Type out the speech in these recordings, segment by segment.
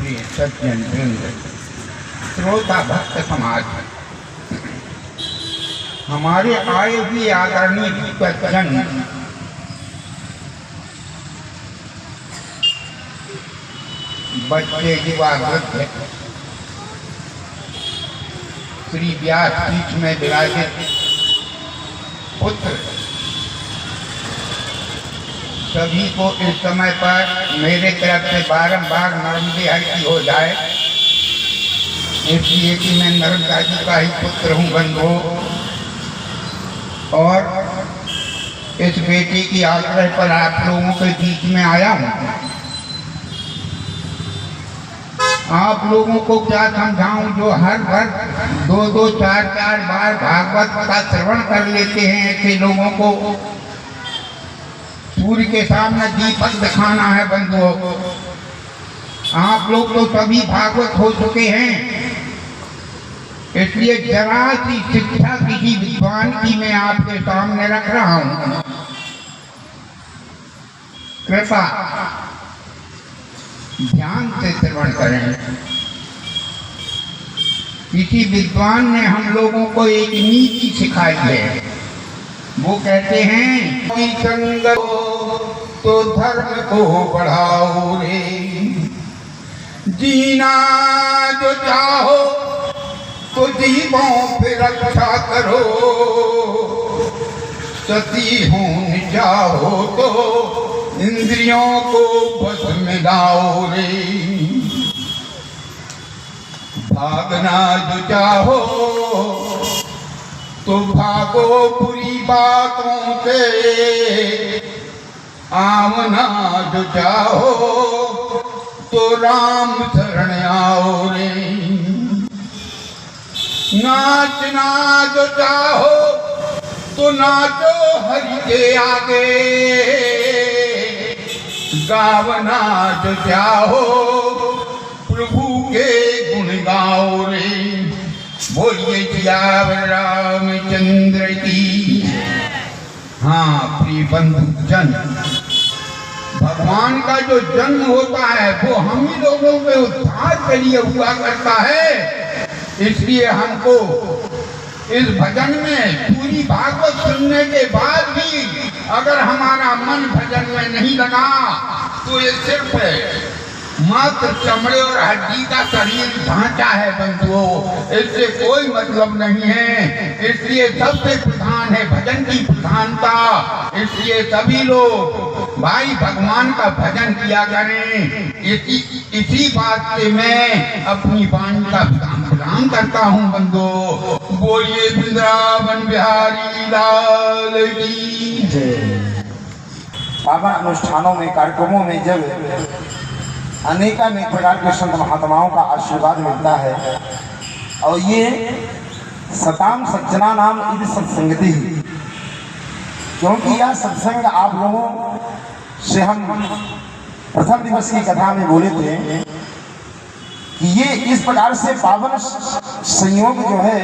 प्रिय सज्जन वृंद, श्रोता भक्त समाज, हमारे आए हुए आदरणीय भक्तजन बच्चे, युवा, वृद्ध, श्री व्यास पीठ में विराजित पुत्र, सभी को इस समय पर मेरे तरफ से बारंबार नर्मदे हरि हो जाए, इसलिए कि मैं नर्मदा जी का ही पुत्र हूँ बंधु, और इस बेटी की आग्रह पर आप लोगों के बीच में आया हूँ। आप लोगों को क्या समझाऊं, जो हर भर 2-2, 4-4 बार भागवत का श्रवण कर लेते हैं, ऐसे लोगों को सूर्य के सामने दीपक दिखाना है बंधुओं। आप लोग तो सभी भागवत हो चुके हैं, इसलिए जरा सी शिक्षा किसी विद्वान की मैं आपके सामने रख रहा हूं। कृपा ध्यान से श्रवण करें। किसी विद्वान ने हम लोगों को एक नीति सिखाई है, वो कहते हैं कि संग तो धर्म को बढ़ाओ रे, जीना जो चाहो तो जीवों पे रक्षा करो, सती होने चाहो तो इंद्रियों को बस में लाओ रे, भागना जो चाहो तो भागो बुरी बातों से, आमना जो चाहो तो राम शरण आओ रे, नाचना जो चाहो तो नाचो हरि के आगे, गावना जो चाहो प्रभु के गुण गाओ रे। बोलिए सियावर रामचंद्र की। हाँ प्रिय बंधुजन, भगवान का जो जन्म होता है वो हम ही लोगों के उद्धार के लिए हुआ करता है, इसलिए हमको इस भजन में पूरी भागवत सुनने के बाद भी अगर हमारा मन भजन में नहीं लगा तो ये सिर्फ मात्र चमड़े और हड्डी का शरीर ढांचा है बंधुओं, इससे कोई मतलब नहीं है। इसलिए सबसे प्रधान है भजन की प्रधानता, इसलिए सभी लोग भाई भगवान का भजन किया करें। इसी बात से मैं अपनी वाणी का प्रणाम करता हूँ बंधुओं। बोलिए वृंदावन बिहारी लाल की जय। पावन अनुष्ठानों में, कार्यक्रमों में जब अनेकानेक प्रकार के संत महात्माओं का आशीर्वाद मिलता है, और ये सताम सज्जना नाम इस सत्संगति, क्योंकि यह सत्संग आप लोगों से हम प्रथम दिवस की कथा में बोले थे कि ये इस प्रकार से पावन संयोग जो है,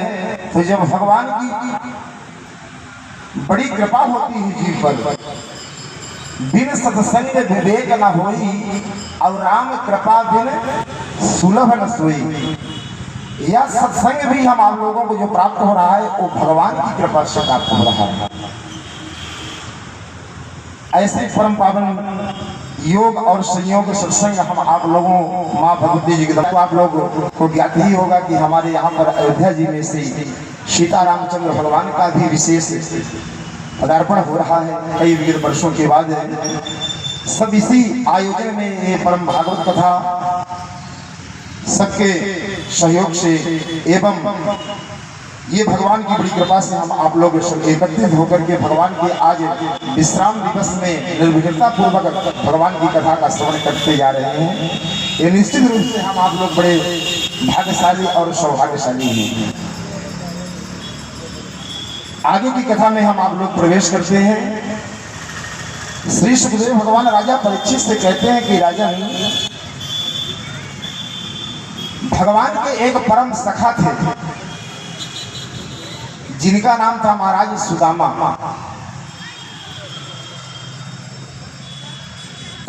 तो जब भगवान की बड़ी कृपा होती है जीव पर, बिन सत्संग विवेक न होई, और राम कृपा बिन सुलभ न सोई। यह सत्संग भी हम आप लोगों को जो प्राप्त हो रहा है वो भगवान की कृपा से प्राप्त हो रहा है। ऐसे परम पावन योग और संयोग सत्संग हम आप लोगों माँ भगवती जी के, आप लोग को ज्ञात ही होगा कि हमारे यहाँ पर अयोध्या जी में से सीता रामचंद्र भगवान का भी विशेष पदार्पण हो रहा है कई विगत वर्षों के बाद। सब इसी आयोजन में ये परम भागवत कथा सबके सहयोग से एवं ये भगवान की बड़ी कृपा से हम आप लोग एकत्रित होकर के भगवान के आज विश्राम दिवस में निर्विघ्नता पूर्वक भगवान की कथा का श्रवण करते जा रहे हैं। ये निश्चित रूप से हम आप लोग बड़े भाग्यशाली और सौभाग्यशाली हैं। आगे की कथा में हम आप लोग प्रवेश करते हैं। श्री सुखदेव भगवान राजा परीक्षित से कहते हैं कि राजन, भगवान के एक परम सखा थे जिनका नाम था महाराज सुदामा।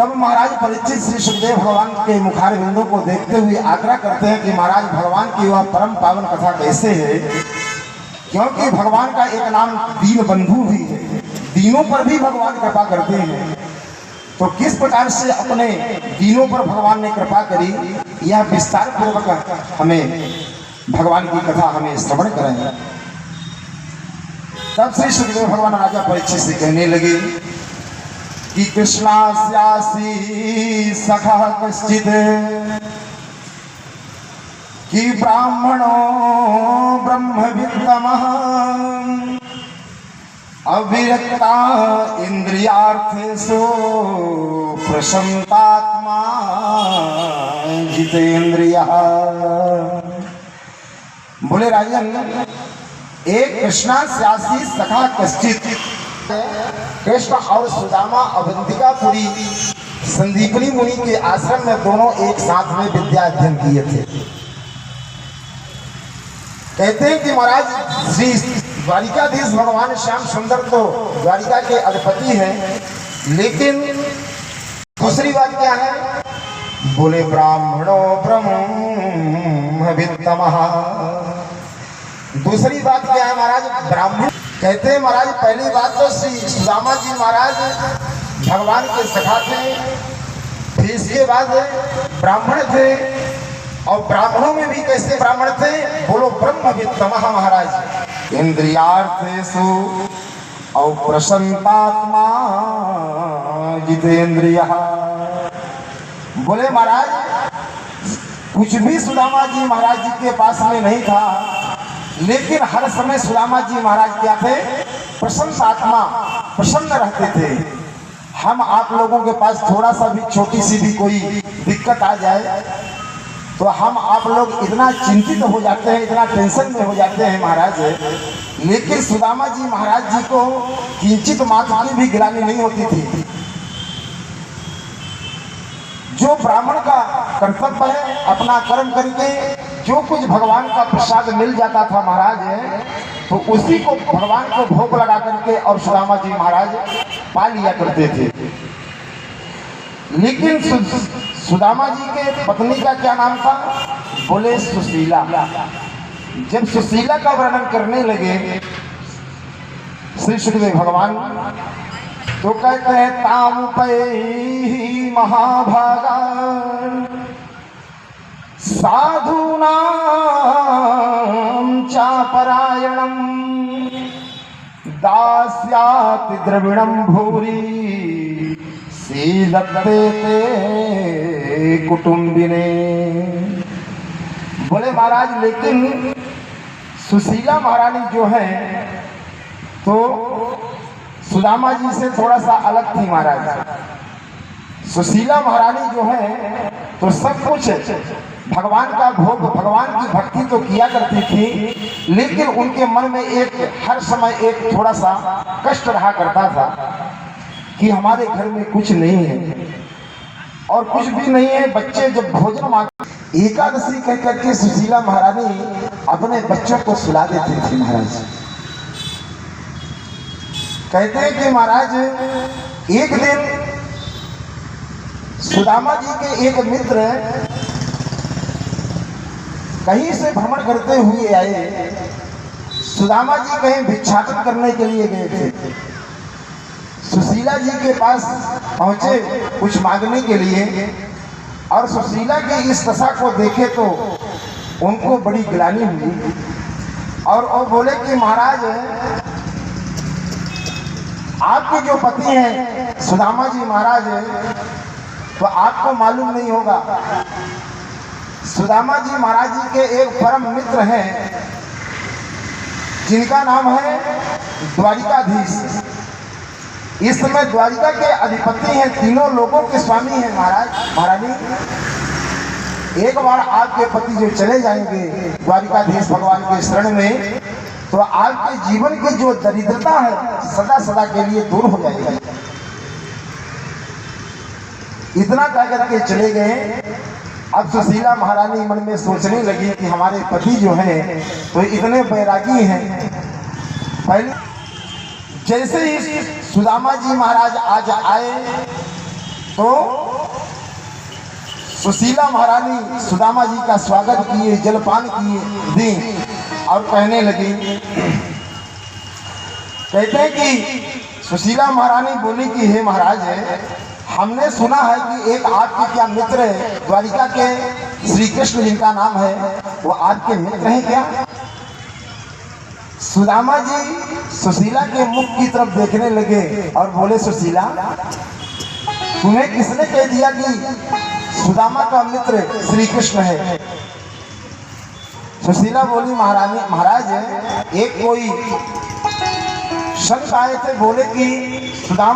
तब महाराज परीक्षित श्री सुखदेव भगवान के मुखार बिंदु को देखते हुए आग्रह करते हैं कि महाराज भगवान की वह परम पावन कथा कैसे है, क्योंकि भगवान का एक नाम दीन बंधु भी है, दीनों पर भी भगवान कृपा करते हैं। तो किस प्रकार से अपने दीनों पर भगवान ने कृपा करी, यह विस्तार पूर्वक हमें भगवान की कथा हमें श्रवण कराएं। तब श्री सुखदेव भगवान राजा परीक्षित से कहने लगे कि कृष्णास्यासी सखा कश्चित् कि ब्राह्मणो ब्रह्मवित्तमः अविरक्ता इंद्रियार्थेषु प्रशांतात्मा जितेन्द्रियः। बोले राजन, एक कृष्णास्यासी सखा कश्चित्, कृष्ण और सुदामा अवंतिकापुरी संदीपनी मुनि के आश्रम में दोनों एक साथ में विद्या अध्ययन किए थे। कहते हैं कि महाराज श्री द्वारिकाधीश भगवान श्याम सुंदर तो द्वारिका के अधिपति हैं, लेकिन दूसरी बात क्या है, बोले ब्राह्मणो ब्रह्मवित्तमः। दूसरी बात क्या है महाराज, ब्राह्मण। कहते हैं महाराज पहली बात तो श्री सुदामा जी महाराज भगवान के सखा थे, फिर इसके बाद ब्राह्मण थे, और ब्राह्मणों में भी कैसे ब्राह्मण थे, बोलो ब्रह्मवित्तमः महाराज, इंद्रियार्थेषु और प्रशांतात्मा जितेन्द्रियः। बोले महाराज कुछ भी सुदामा जी महाराज जी के पास में नहीं था, लेकिन हर समय सुदामा जी महाराज क्या थे, प्रसन्न आत्मा, प्रसन्न रहते थे। हम आप लोगों के पास थोड़ा सा भी छोटी सी भी कोई दिक्कत आ जाए तो हम आप लोग इतना चिंतित हो जाते हैं, इतना टेंशन में हो जाते हैं महाराज, लेकिन सुदामा जी महाराज जी को किंचित मात्र की भी गिलानी नहीं होती थी। जो ब्राह्मण का कर्तव्य है, अपना कर्म करके जो कुछ भगवान का प्रसाद मिल जाता था महाराज, तो उसी को भगवान को भोग लगा करके और सुदामा जी महाराज पा लिया करते थे। लेकिन सुदामा जी के पत्नी का क्या नाम था, बोले सुशीला। जब सुशीला का वर्णन करने लगे श्री सुखदेव भगवान, तो कहते हैं ताम पै महाभागा साधूनां चापरायणं दास्याति द्रविणं भूरि सीदत्ते ते कुटुंबिने। बोले महाराज लेकिन सुशीला महारानी जो है तो सुदामा जी से थोड़ा सा अलग थी महाराज। सुशीला महारानी जो है तो सब कुछ भगवान का भोग, भगवान की भक्ति तो किया करती थी, लेकिन उनके मन में एक हर समय एक थोड़ा सा कष्ट रहा करता था कि हमारे घर में कुछ नहीं है और कुछ भी नहीं है। बच्चे जब भोजन मांगते, एकादशी कह करके सुशीला महारानी अपने बच्चों को सुला देती थी महाराज। कहते हैं कि महाराज एक दिन सुदामा जी के एक मित्र कहीं से भ्रमण करते हुए आए। सुदामा जी कहीं भिक्षाटन करने के लिए गए थे, सुशीला जी के पास पहुंचे कुछ मांगने के लिए, और सुशीला की इस दशा को देखे तो उनको बड़ी गिलानी हुई, और वो बोले कि महाराज आपके जो पति हैं सुदामा जी महाराज, तो आपको मालूम नहीं होगा, सुदामा जी महाराज जी के एक परम मित्र हैं जिनका नाम है द्वारिकाधीश। इस समय द्वारिका के अधिपति हैं, तीनों लोगों के स्वामी हैं महाराज महारानी। एक बार आपके पति जो चले जाएंगे द्वारिकाधीश भगवान के शरण में, तो आपके जीवन की जो दरिद्रता है सदा सदा के लिए दूर हो जाएगी। इतना कह करके चले गए। अब सुशीला महारानी मन में सोचने लगी कि हमारे पति जो हैं तो इतने बैरागी हैं। पहले जैसे ही सुदामा जी महाराज आज आए तो सुशीला महारानी सुदामा जी का स्वागत किए, जलपान किए दी और कहने लगी, कहते हैं कि सुशीला महारानी बोली कि हे महाराज, हमने सुना है कि एक आपके क्या मित्र है द्वारिका के, श्री कृष्ण जिनका नाम है, वो आपके मित्र हैं क्या? सुदामा जी सुशीला के मुख की तरफ देखने लगे और बोले, सुशीला तुम्हें किसने कह दिया कि सुदामा का मित्र श्री कृष्ण है? सुशीला बोली, महाराज एक कोई संत आए थे, बोले कि सुदामा